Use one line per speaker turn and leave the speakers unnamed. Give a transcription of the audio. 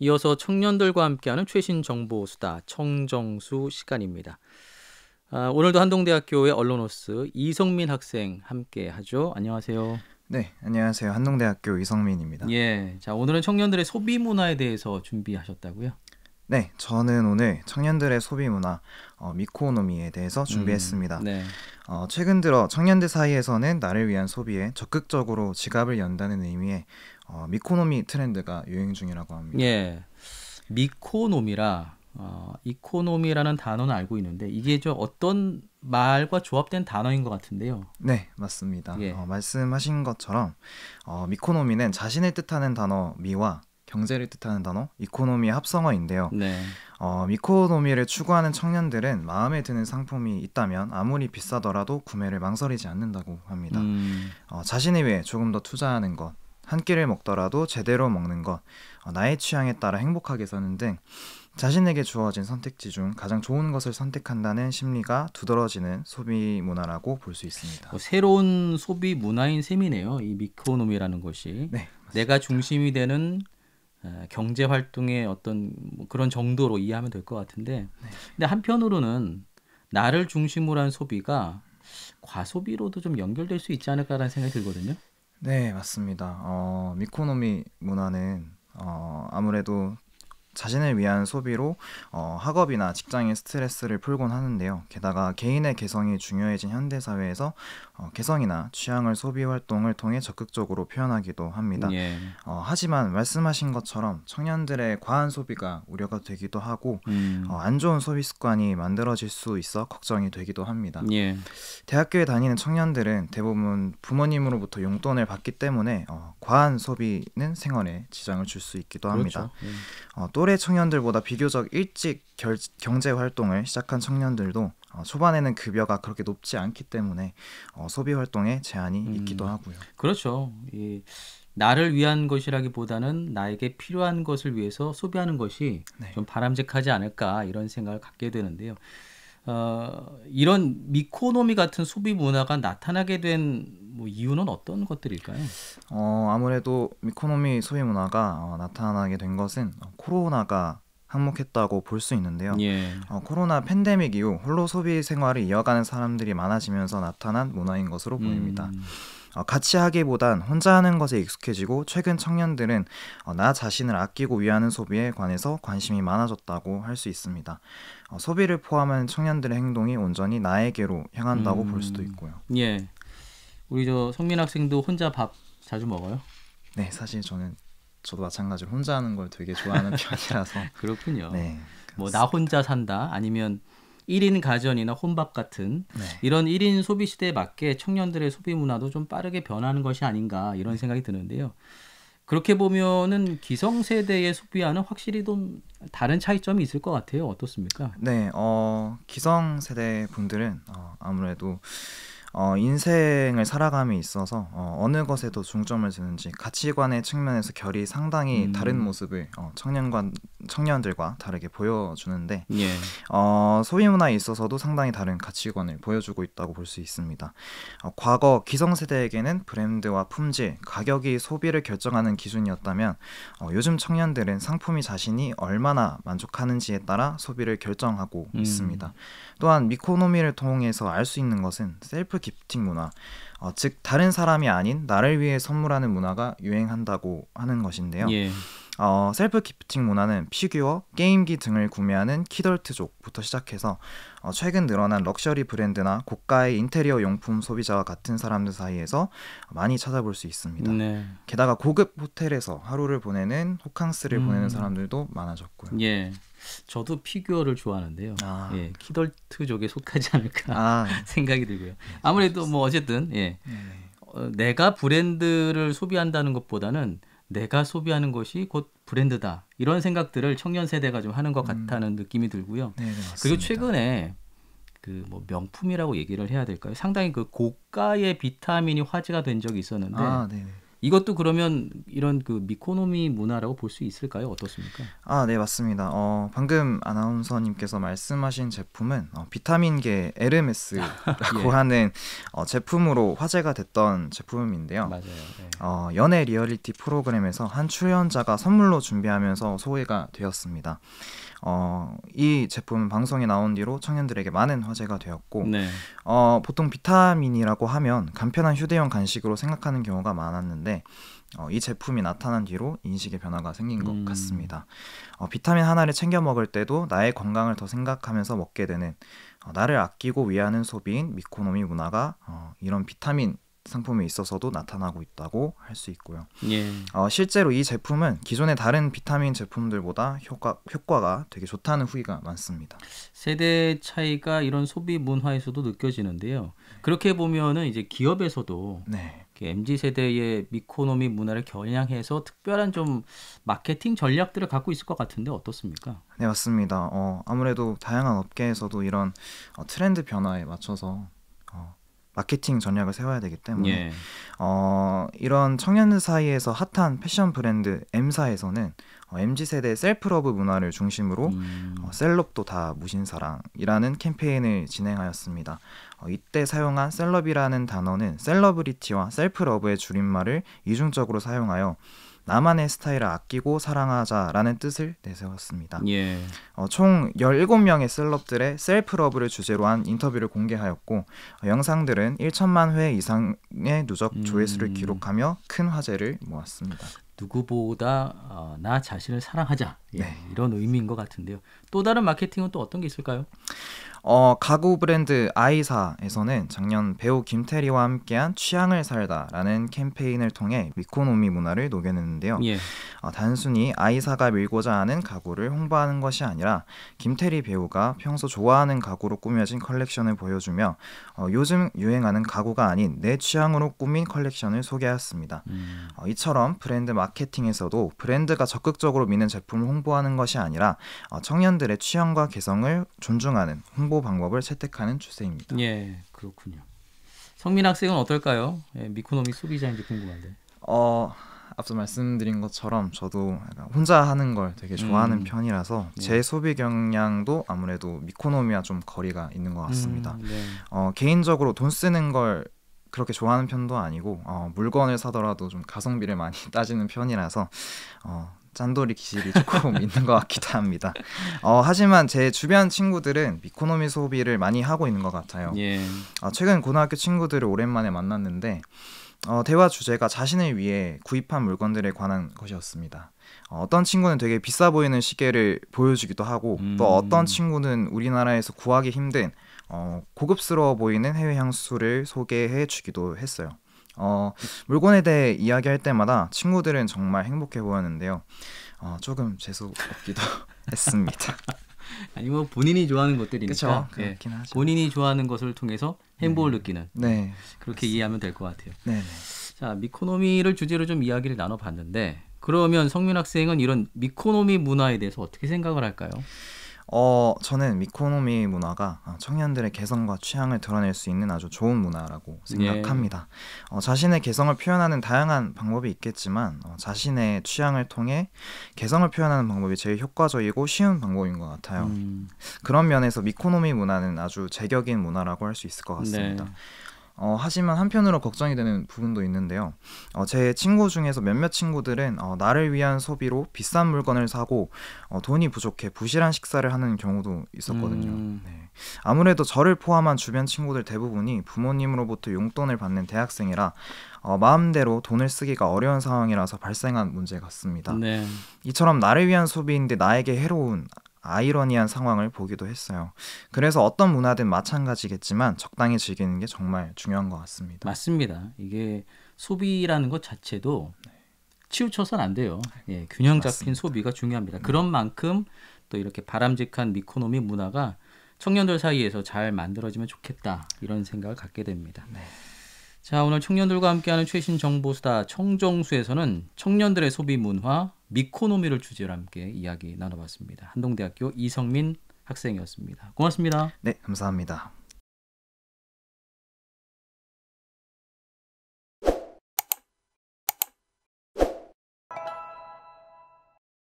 이어서 청년들과 함께하는 최신 정보 수다 청정수 시간입니다. 오늘도 한동대학교의 언론노스 이성민 학생 함께하죠. 안녕하세요.
네, 안녕하세요. 한동대학교 이성민입니다.
예, 자 오늘은 청년들의 소비 문화에 대해서 준비하셨다고요?
네, 저는 오늘 청년들의 소비 문화, 미코노미에 대해서 준비했습니다.
네.
최근 들어 청년들 사이에서는 나를 위한 소비에 적극적으로 지갑을 연다는 의미의 미코노미 트렌드가 유행 중이라고 합니다.
예, 미코노미라 이코노미라는 단어는 알고 있는데 이게 좀 어떤 말과 조합된 단어인 것 같은데요.
네, 맞습니다.
예.
말씀하신 것처럼 미코노미는 자신을 뜻하는 단어 미와 경제를 뜻하는 단어 이코노미의 합성어인데요.
네.
미코노미를 추구하는 청년들은 마음에 드는 상품이 있다면 아무리 비싸더라도 구매를 망설이지 않는다고 합니다. 자신을 위해 조금 더 투자하는 것, 한 끼를 먹더라도 제대로 먹는 것, 나의 취향에 따라 행복하게 사는 등 자신에게 주어진 선택지 중 가장 좋은 것을 선택한다는 심리가 두드러지는 소비 문화라고 볼 수 있습니다.
새로운 소비 문화인 셈이네요. 이 미코노미라는 것이.
네,
내가 중심이 되는 경제 활동의 어떤 뭐 그런 정도로 이해하면 될 것 같은데, 근데 한편으로는 나를 중심으로 한 소비가 과소비로도 좀 연결될 수 있지 않을까라는 생각이 들거든요.
네, 맞습니다. 미코노미 문화는 아무래도 자신을 위한 소비로 학업이나 직장의 스트레스를 풀곤 하는데요. 게다가 개인의 개성이 중요해진 현대사회에서 개성이나 취향을 소비 활동을 통해 적극적으로 표현하기도 합니다.
예.
하지만 말씀하신 것처럼 청년들의 과한 소비가 우려가 되기도 하고 안 좋은 소비 습관이 만들어질 수 있어 걱정이 되기도 합니다.
예.
대학교에 다니는 청년들은 대부분 부모님으로부터 용돈을 받기 때문에 과한 소비는 생활에 지장을 줄 수 있기도 합니다.
그렇죠. 예.
또래 청년들보다 비교적 일찍 경제 활동을 시작한 청년들도 초반에는 급여가 그렇게 높지 않기 때문에 소비 활동에 제한이 있기도 하고요.
그렇죠. 이 나를 위한 것이라기보다는 나에게 필요한 것을 위해서 소비하는 것이
네.
좀 바람직하지 않을까 이런 생각을 갖게 되는데요. 이런 미코노미 같은 소비 문화가 나타나게 된 뭐 이유는 어떤 것들일까요?
아무래도 미코노미 소비 문화가 나타나게 된 것은 코로나가 한몫했다고 볼 수 있는데요.
예.
코로나 팬데믹 이후 홀로 소비 생활을 이어가는 사람들이 많아지면서 나타난 문화인 것으로 보입니다. 같이 하기보단 혼자 하는 것에 익숙해지고 최근 청년들은 나 자신을 아끼고 위하는 소비에 관해서 관심이 많아졌다고 할 수 있습니다. 소비를 포함한 청년들의 행동이 온전히 나에게로 향한다고 볼 수도 있고요.
예. 우리 저 성민 학생도 혼자 밥 자주 먹어요?
네, 사실 저도 마찬가지로 혼자 하는 걸 되게 좋아하는 편이라서
그렇군요.
네,
뭐 나 혼자 산다 아니면 1인 가전이나 혼밥 같은
네.
이런 1인 소비 시대에 맞게 청년들의 소비 문화도 좀 빠르게 변하는 것이 아닌가 이런 생각이 드는데요. 그렇게 보면은 기성세대의 소비와는 확실히 좀 다른 차이점이 있을 것 같아요. 어떻습니까?
네, 기성세대 분들은 아무래도 인생을 살아감에 있어서 어느 것에도 중점을 두는지 가치관의 측면에서 결이 상당히 다른 모습을 청년들과 다르게 보여주는데
예.
소비 문화에 있어서도 상당히 다른 가치관을 보여주고 있다고 볼 수 있습니다. 과거 기성세대에게는 브랜드와 품질, 가격이 소비를 결정하는 기준이었다면 요즘 청년들은 상품이 자신이 얼마나 만족하는지에 따라 소비를 결정하고 있습니다. 또한 미코노미를 통해서 알 수 있는 것은 셀프 기프팅 문화, 즉 다른 사람이 아닌 나를 위해 선물하는 문화가 유행한다고 하는 것인데요.
예.
셀프 기프팅 문화는 피규어, 게임기 등을 구매하는 키덜트족부터 시작해서 최근 늘어난 럭셔리 브랜드나 고가의 인테리어 용품 소비자와 같은 사람들 사이에서 많이 찾아볼 수 있습니다.
네.
게다가 고급 호텔에서 하루를 보내는 호캉스를 보내는 사람들도 많아졌고요.
예. 저도 피규어를 좋아하는데요.
아.
예. 키덜트족에 속하지 않을까
아,
생각이 들고요. 아무래도 뭐 어쨌든 예. 내가 브랜드를 소비한다는 것보다는 내가 소비하는 것이 곧 브랜드다. 이런 생각들을 청년 세대가 좀 하는 것 같다는 느낌이 들고요.
네, 맞습니다.
그리고 최근에 그 뭐 명품이라고 얘기를 해야 될까요? 상당히 그 고가의 비타민이 화제가 된 적이 있었는데
네.
이것도 그러면 이런 그 미코노미 문화라고 볼 수 있을까요? 어떻습니까?
네, 맞습니다. 방금 아나운서님께서 말씀하신 제품은 비타민계 에르메스라고
예.
하는 제품으로 화제가 됐던 제품인데요.
맞아요. 네.
연예 리얼리티 프로그램에서 한 출연자가 선물로 준비하면서 소개가 되었습니다. 이 제품은 방송에 나온 뒤로 청년들에게 많은 화제가 되었고,
네.
보통 비타민이라고 하면 간편한 휴대용 간식으로 생각하는 경우가 많았는데, 이 제품이 나타난 뒤로 인식의 변화가 생긴 것 같습니다. 비타민 하나를 챙겨 먹을 때도 나의 건강을 더 생각하면서 먹게 되는 나를 아끼고 위하는 소비인 미코노미 문화가 이런 비타민 상품에 있어서도 나타나고 있다고 할 수 있고요.
예.
실제로 이 제품은 기존의 다른 비타민 제품들보다 효과가 되게 좋다는 후기가 많습니다.
세대 차이가 이런 소비 문화에서도 느껴지는데요. 그렇게 보면은 이제 기업에서도
네.
MZ 세대의 미코노미 문화를 겨냥해서 특별한 좀 마케팅 전략들을 갖고 있을 것 같은데 어떻습니까?
네, 맞습니다. 아무래도 다양한 업계에서도 이런 트렌드 변화에 맞춰서 마케팅 전략을 세워야 되기 때문에
예.
이런 청년들 사이에서 핫한 패션 브랜드 M사에서는 MZ세대 셀프러브 문화를 중심으로 셀럽도 다 무신사랑이라는 캠페인을 진행하였습니다. 이때 사용한 셀럽이라는 단어는 셀러브리티와 셀프러브의 줄임말을 이중적으로 사용하여 나만의 스타일을 아끼고 사랑하자라는 뜻을 내세웠습니다.
예.
총 17명의 셀럽들의 셀프러브를 주제로 한 인터뷰를 공개하였고 영상들은 1천만 회 이상의 누적 조회수를 기록하며 큰 화제를 모았습니다.
누구보다 나 자신을 사랑하자. 예,
네.
이런 의미인 것 같은데요. 또 다른 마케팅은 또 어떤 게 있을까요?
가구 브랜드 아이사에서는 작년 배우 김태리와 함께한 취향을 살다라는 캠페인을 통해 미코노미 문화를 녹여냈는데요.
예.
단순히 아이사가 밀고자 하는 가구를 홍보하는 것이 아니라 김태리 배우가 평소 좋아하는 가구로 꾸며진 컬렉션을 보여주며 요즘 유행하는 가구가 아닌 내 취향으로 꾸민 컬렉션을 소개하였습니다. 이처럼 브랜드 마케팅에서도 브랜드가 적극적으로 미는 제품을 홍보하는 것이 아니라 청년들의 취향과 개성을 존중하는 홍보 방법을 채택하는 추세입니다.
예, 그렇군요. 성민 학생은 어떨까요? 예, 미코노미 소비자인지 궁금한데.
앞서 말씀드린 것처럼 저도 약간 혼자 하는 걸 되게 좋아하는 편이라서 제 소비 경향도 아무래도 미코노미와 좀 거리가 있는 것 같습니다.
네.
개인적으로 돈 쓰는 걸 그렇게 좋아하는 편도 아니고 물건을 사더라도 좀 가성비를 많이 따지는 편이라서 짠돌이 기질이 조금 있는 것 같기도 합니다. 하지만 제 주변 친구들은 미코노미 소비를 많이 하고 있는 것 같아요.
예.
최근 고등학교 친구들을 오랜만에 만났는데 대화 주제가 자신을 위해 구입한 물건들에 관한 것이었습니다. 어떤 친구는 되게 비싸 보이는 시계를 보여주기도 하고 또 어떤 친구는 우리나라에서 구하기 힘든 고급스러워 보이는 해외 향수를 소개해 주기도 했어요. 물건에 대해 이야기할 때마다 친구들은 정말 행복해 보였는데요. 조금 재수 없기도 했습니다.
아니 뭐 본인이 좋아하는 것들이니까
그쵸? 그렇긴 하죠.
본인이 좋아하는 것을 통해서 행복을 느끼는
네,
그렇게 이해하면 될 것 같아요.
네.
자, 미코노미를 주제로 좀 이야기를 나눠봤는데 그러면 성민 학생은 이런 미코노미 문화에 대해서 어떻게 생각을 할까요?
저는 미코노미 문화가 청년들의 개성과 취향을 드러낼 수 있는 아주 좋은 문화라고 생각합니다. 자신의 개성을 표현하는 다양한 방법이 있겠지만 자신의 취향을 통해 개성을 표현하는 방법이 제일 효과적이고 쉬운 방법인 것 같아요. 그런 면에서 미코노미 문화는 아주 제격인 문화라고 할 수 있을 것 같습니다.
네.
하지만 한편으로 걱정이 되는 부분도 있는데요. 제 친구 중에서 몇몇 친구들은 나를 위한 소비로 비싼 물건을 사고 돈이 부족해 부실한 식사를 하는 경우도 있었거든요. 네. 아무래도 저를 포함한 주변 친구들 대부분이 부모님으로부터 용돈을 받는 대학생이라 마음대로 돈을 쓰기가 어려운 상황이라서 발생한 문제 같습니다.
네.
이처럼 나를 위한 소비인데 나에게 해로운 아이러니한 상황을 보기도 했어요. 그래서 어떤 문화든 마찬가지겠지만 적당히 즐기는 게 정말 중요한 것 같습니다.
맞습니다. 이게 소비라는 것 자체도 치우쳐서는 안 돼요. 예, 균형 잡힌
맞습니다.
소비가 중요합니다. 그런 만큼 또 이렇게 바람직한 미코노미 문화가 청년들 사이에서 잘 만들어지면 좋겠다 이런 생각을 갖게 됩니다.
네.
자, 오늘 청년들과 함께하는 최신 정보수다 청정수에서는 청년들의 소비 문화 미코노미를 주제로 함께 이야기 나눠봤습니다. 한동대학교 이성민 학생이었습니다. 고맙습니다.
네, 감사합니다.